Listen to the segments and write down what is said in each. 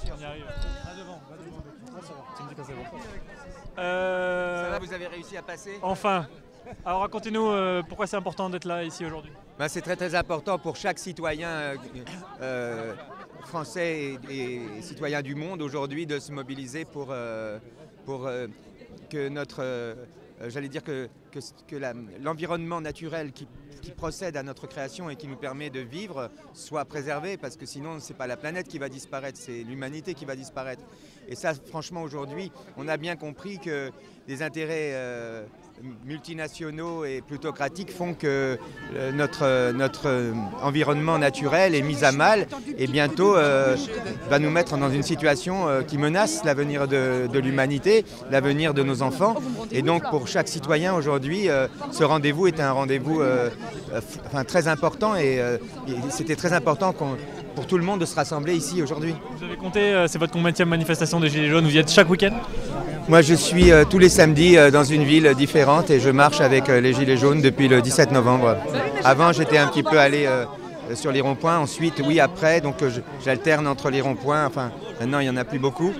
sûr. On y arrive. Tu me dis quand c'est bon. Ça va, vous avez réussi à passer? Enfin. Alors racontez-nous pourquoi c'est important d'être là ici aujourd'hui. Ben, c'est très très important pour chaque citoyen français et citoyen du monde aujourd'hui de se mobiliser pour que notre, j'allais dire que l'environnement naturel qui procède à notre création et qui nous permet de vivre soit préservé, parce que sinon c'est pas la planète qui va disparaître, c'est l'humanité qui va disparaître. Et ça, franchement, aujourd'hui, on a bien compris que les intérêts multinationaux et plutocratiques font que notre environnement naturel est mis à mal et bientôt va nous mettre dans une situation qui menace l'avenir de l'humanité, l'avenir de nos enfants. Et donc pour chaque citoyen aujourd'hui, ce rendez-vous est un rendez-vous très important et c'était très important pour tout le monde de se rassembler ici aujourd'hui. Vous avez compté, c'est votre combienième manifestation des Gilets jaunes, vous y êtes chaque week-end? Moi je suis tous les samedis dans une ville différente et je marche avec les Gilets jaunes depuis le 17 novembre. Avant j'étais un petit peu allé sur les ronds-points, ensuite oui après, donc j'alterne entre les ronds-points, enfin maintenant il n'y en a plus beaucoup.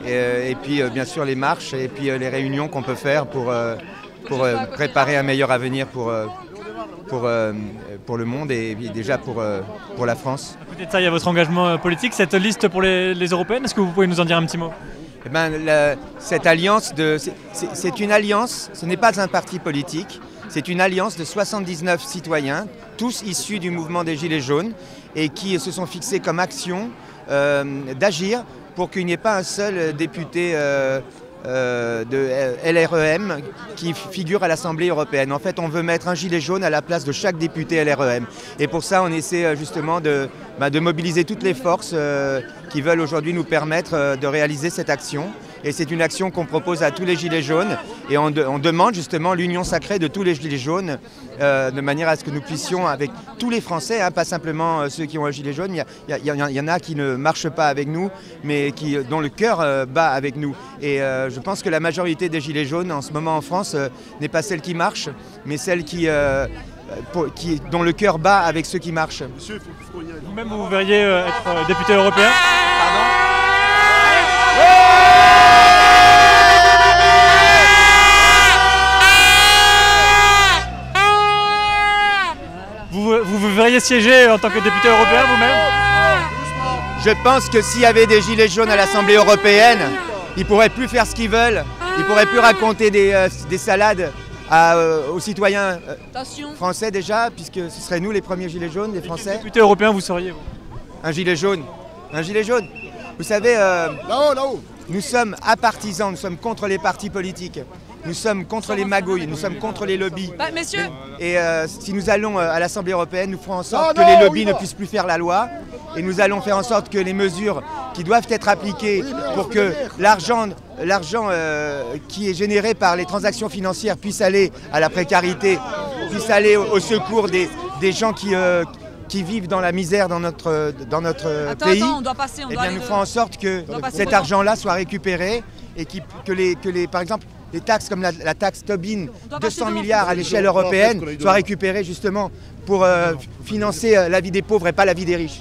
Et puis bien sûr les marches et puis les réunions qu'on peut faire pour préparer un meilleur avenir pour le monde et déjà pour la France. À côté de ça, il y a votre engagement politique, cette liste pour les européennes, est-ce que vous pouvez nous en dire un petit mot? Eh ben, cette alliance, c'est une alliance, ce n'est pas un parti politique, c'est une alliance de 79 citoyens, tous issus du mouvement des Gilets jaunes et qui se sont fixés comme action d'agir pour qu'il n'y ait pas un seul député de LREM qui figure à l'Assemblée européenne. En fait, on veut mettre un gilet jaune à la place de chaque député LREM. Et pour ça, on essaie justement de mobiliser toutes les forces qui veulent aujourd'hui nous permettre de réaliser cette action. Et c'est une action qu'on propose à tous les gilets jaunes. Et on demande justement l'union sacrée de tous les gilets jaunes, de manière à ce que nous puissions, avec tous les Français, pas simplement ceux qui ont un gilet jaune, il y en a qui ne marchent pas avec nous, mais dont le cœur bat avec nous. Et je pense que la majorité des gilets jaunes en ce moment en France n'est pas celle qui marche, mais celle dont le cœur bat avec ceux qui marchent. Vous-même, vous verriez être député européen? Pardon? Vous verriez siéger en tant que député européen vous-même? Je pense que s'il y avait des gilets jaunes à l'Assemblée européenne, ils ne pourraient plus faire ce qu'ils veulent, ils ne pourraient plus raconter des salades aux citoyens français déjà, puisque ce serait nous les premiers gilets jaunes, les Français. Quel député européen vous seriez, vous? Un gilet jaune. Un gilet jaune. Vous savez, nous sommes apartisans, nous sommes contre les partis politiques. Nous sommes contre les magouilles, nous sommes contre les lobbies. Messieurs. Et si nous allons à l'Assemblée européenne, nous ferons en sorte que les lobbies ne puissent plus faire la loi. Et nous allons faire en sorte que les mesures qui doivent être appliquées pour que l'argent qui est généré par les transactions financières puisse aller à la précarité, puisse aller au secours des gens qui vivent dans la misère dans notre pays. Attends, on doit passer, eh bien, nous ferons en sorte que cet argent-là soit récupéré et que par exemple, les taxes comme la taxe Tobin, 200 milliards à l'échelle européenne, soient récupérées justement pour financer la vie des pauvres et pas la vie des riches.